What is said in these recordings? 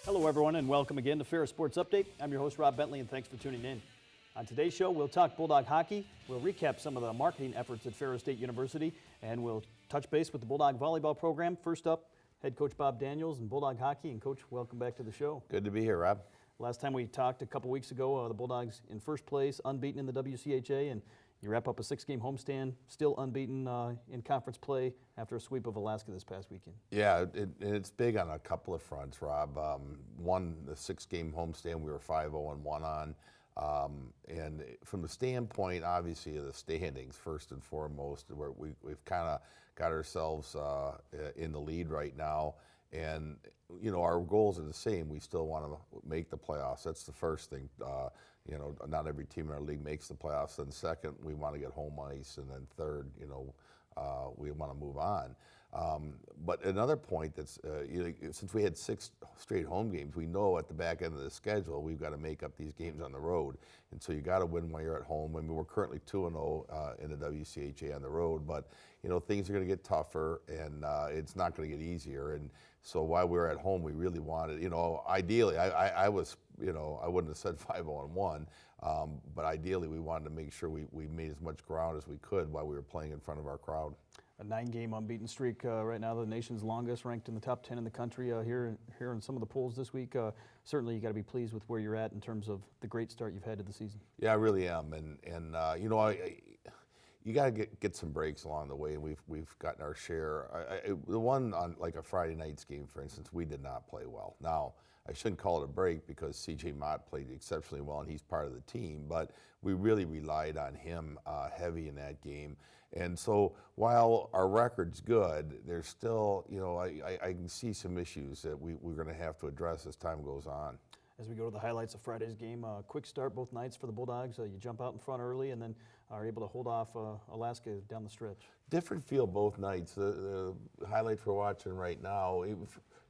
Hello, everyone, and welcome again to Ferris Sports Update. I'm your host, Rob Bentley, and thanks for tuning in. On today's show, we'll talk Bulldog Hockey, we'll recap some of the marketing efforts at Ferris State University, and we'll touch base with the Bulldog volleyball program. First up, head coach Bob Daniels and Bulldog Hockey. And Coach, welcome back to the show. Good to be here, Rob. Last time we talked a couple weeks ago, the Bulldogs in first place, unbeaten in the WCHA, and you wrap up a 6-game homestand, still unbeaten in conference play after a sweep of Alaska this past weekend. Yeah, it's big on a couple of fronts, Rob. One, the 6-game homestand, we were 5-0-1 on. And from the standpoint, obviously, of the standings, first and foremost, where we've kind of got ourselves in the lead right now. And, you know, our goals are the same. We still want to make the playoffs. That's the first thing. You know, not every team in our league makes the playoffs. Then second, we want to get home ice. And then third, you know, we want to move on. But another point that's, you know, since we had 6 straight home games, we know at the back end of the schedule, we've got to make up these games on the road. And so you got to win while you're at home. I mean, we're currently 2-0 in the WCHA on the road, but, you know, things are going to get tougher and it's not going to get easier. And so while we were at home, we really wanted, you know, ideally, I was, you know, I wouldn't have said 5-0-1, but ideally we wanted to make sure we made as much ground as we could while we were playing in front of our crowd. A 9-game unbeaten streak right now, the nation's longest, ranked in the top 10 in the country here in some of the polls this week. Certainly you got to be pleased with where you're at in terms of the great start you've had to the season. Yeah, I really am, and you know, you got to get some breaks along the way, and we've gotten our share. The one on like a Friday night's game, for instance, we did not play well. Now, I shouldn't call it a break because C.J. Mott played exceptionally well, and he's part of the team, but we really relied on him heavy in that game. And so while our record's good, there's still, you know, I can see some issues that we're going to have to address as time goes on. As we go to the highlights of Friday's game, quick start both nights for the Bulldogs. You jump out in front early and then are able to hold off Alaska down the stretch. Different feel both nights. The highlights we're watching right now,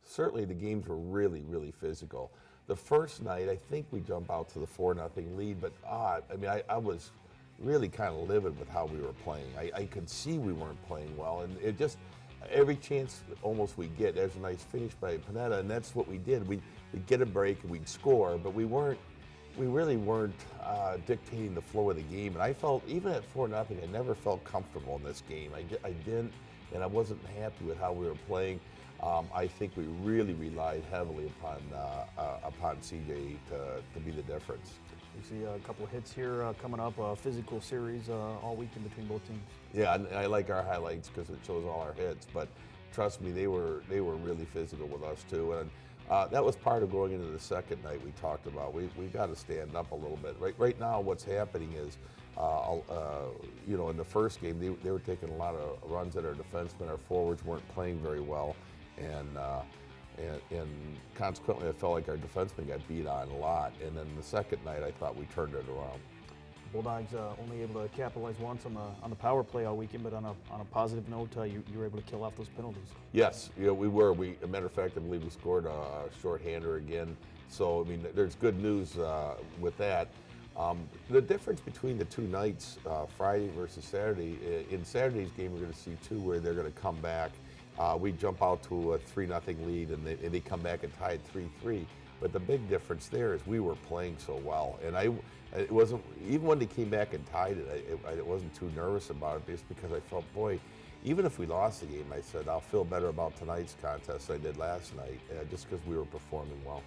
certainly the games were really, really physical. The first night, I think we jump out to the 4-0 lead, but I mean, I was really kind of livid with how we were playing. I could see we weren't playing well, and it just, every chance almost we get, there's a nice finish by Panetta, and that's what we did. We'd get a break and we'd score, but we really weren't dictating the flow of the game. And I felt, even at 4-0, I never felt comfortable in this game. I didn't, and I wasn't happy with how we were playing. I think we really relied heavily upon CJ to be the difference. You see a couple of hits here coming up, a physical series all weekend between both teams. Yeah, and I like our highlights because it shows all our hits, but trust me, they were really physical with us too. And that was part of going into the second night we talked about. We got to stand up a little bit. Right now what's happening is, you know, in the first game, they were taking a lot of runs at our defensemen. Our forwards weren't playing very well, and consequently, I felt like our defensemen got beat on a lot. And then the second night, I thought we turned it around. Bulldogs only able to capitalize once on the power play all weekend, but on a positive note, you were able to kill off those penalties. Yes, you know, we were. A matter of fact, I believe we scored a shorthander again. So I mean, there's good news with that. The difference between the two nights, Friday versus Saturday, in Saturday's game, we're going to see two where they're going to come back. We jump out to a 3-0 lead, and they come back and tie it 3-3. But the big difference there is we were playing so well, and it wasn't, even when they came back and tied it, I wasn't too nervous about it, just because I felt, boy, even if we lost the game, I said I'll feel better about tonight's contest than I did last night, just because we were performing well.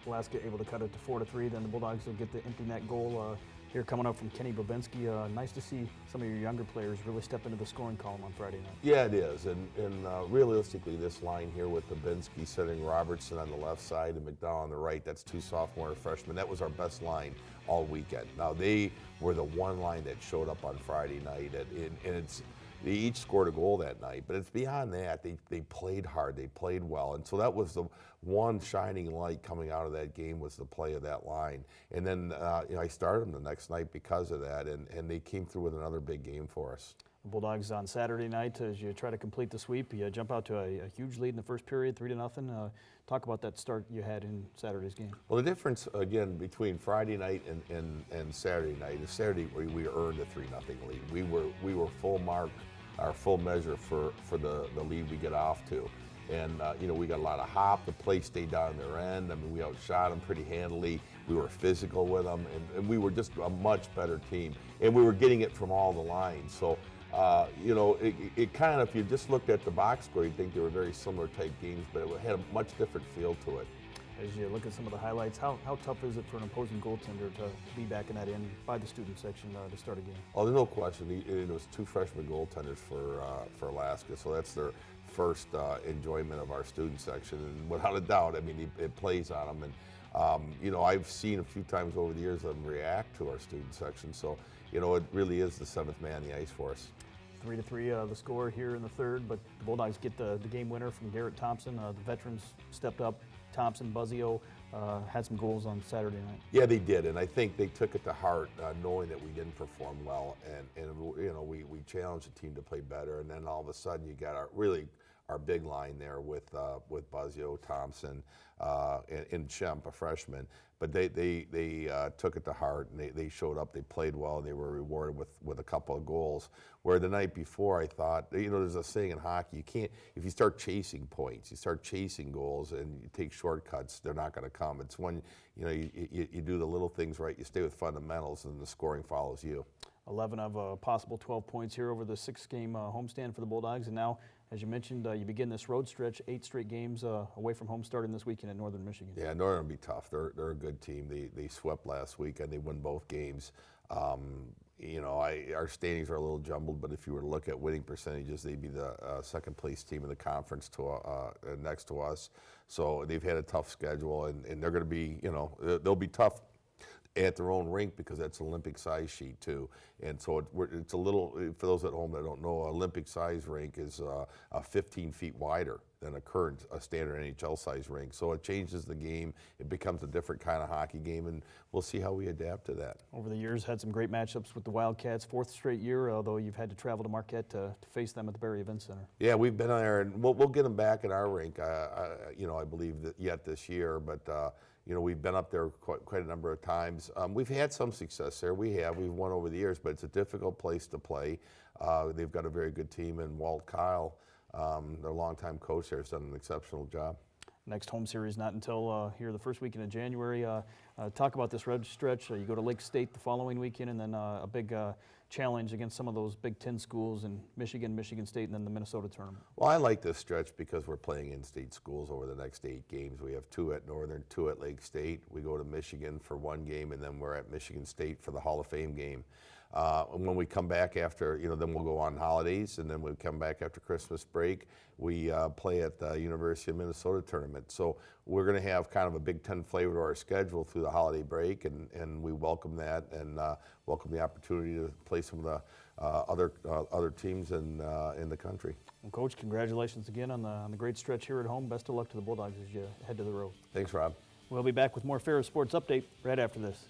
Alaska able to cut it to 4-3. Then the Bulldogs will get the empty net goal here coming up from Kenny Babinski. Nice to see some of your younger players really step into the scoring column on Friday night. Yeah, it is. And realistically, this line here with Babinski setting Robertson on the left side and McDowell on the right, that's 2 sophomore freshmen. That was our best line all weekend. Now, they were the one line that showed up on Friday night, and they each scored a goal that night. But it's beyond that. They played hard. They played well. And so that was the one shining light coming out of that game, was the play of that line. And then you know, I started them the next night because of that, and they came through with another big game for us. The Bulldogs on Saturday night, as you try to complete the sweep, you jump out to a huge lead in the first period, 3-0. Talk about that start you had in Saturday's game. Well, the difference, again, between Friday night and Saturday night is Saturday we earned a 3-0 lead. We were full mark, our full measure for the lead we get off to. And we got a lot of hop. The play stayed down their end. I mean, we outshot them pretty handily. We were physical with them, and we were just a much better team. And we were getting it from all the lines. So, it kind of, if you just looked at the box score, you'd think they were very similar type games, but it had a much different feel to it. As you look at some of the highlights, how tough is it for an opposing goaltender to be back in that end by the student section to start a game? Oh, there's no question. It was 2 freshman goaltenders for Alaska, so that's their first enjoyment of our student section, and without a doubt, I mean, it plays on them. And I've seen a few times over the years them react to our student section, so it really is the 7th man on the ice for us. 3-3 the score here in the third, but the Bulldogs get the game winner from Garrett Thompson. The veterans stepped up. Thompson, Buzzio had some goals on Saturday night. Yeah, they did, and I think they took it to heart, knowing that we didn't perform well, and we challenged the team to play better, and then all of a sudden you got our big line there with Buzzio, Thompson, and Shemp, a freshman. But they took it to heart, and they showed up. They played well, and they were rewarded with a couple of goals. Where the night before, I thought, there's a saying in hockey: you can't, if you start chasing points, you start chasing goals, and you take shortcuts, they're not going to come. It's when you do the little things right, you stay with fundamentals, and the scoring follows you. 11 of a possible 12 points here over the 6-game homestand for the Bulldogs, and now, as you mentioned, you begin this road stretch, 8 straight games away from home, starting this weekend at Northern Michigan. Yeah, Northern will be tough. They're a good team. They swept last week, and they won both games. Our standings are a little jumbled, but if you were to look at winning percentages, they'd be the second place team in the conference next to us. So they've had a tough schedule, and they're going to be, they'll be tough at their own rink, because that's an Olympic size sheet too. And so it's a little, for those at home that don't know, Olympic size rink is 15 feet wider than a standard NHL size rink. So it changes the game. It becomes a different kind of hockey game, and we'll see how we adapt to that. Over the years, had some great matchups with the Wildcats, 4th straight year, although you've had to travel to Marquette to face them at the Barrie Event Center. Yeah, we've been there, and we'll get them back at our rink, I believe that yet this year, but we've been up there quite a number of times. We've had some success there. We've won over the years, but it's a difficult place to play. They've got a very good team, and Walt Kyle, their longtime coach there, has done an exceptional job. Next home series not until here the first weekend of January. Talk about this road stretch. You go to Lake State the following weekend, and then a big challenge against some of those Big Ten schools in Michigan, Michigan State, and then the Minnesota tournament. Well, I like this stretch because we're playing in-state schools over the next 8 games. We have 2 at Northern, 2 at Lake State. We go to Michigan for 1 game, and then we're at Michigan State for the Hall of Fame game. And when we come back after, then we'll go on holidays, and then we come back after Christmas break. We play at the University of Minnesota tournament. So we're going to have kind of a Big Ten flavor to our schedule through the holiday break, and we welcome that, and welcome the opportunity to play some of the other teams in the country. Well, Coach, congratulations again on the great stretch here at home. Best of luck to the Bulldogs as you head to the road. Thanks, Rob. We'll be back with more Ferris Sports Update right after this.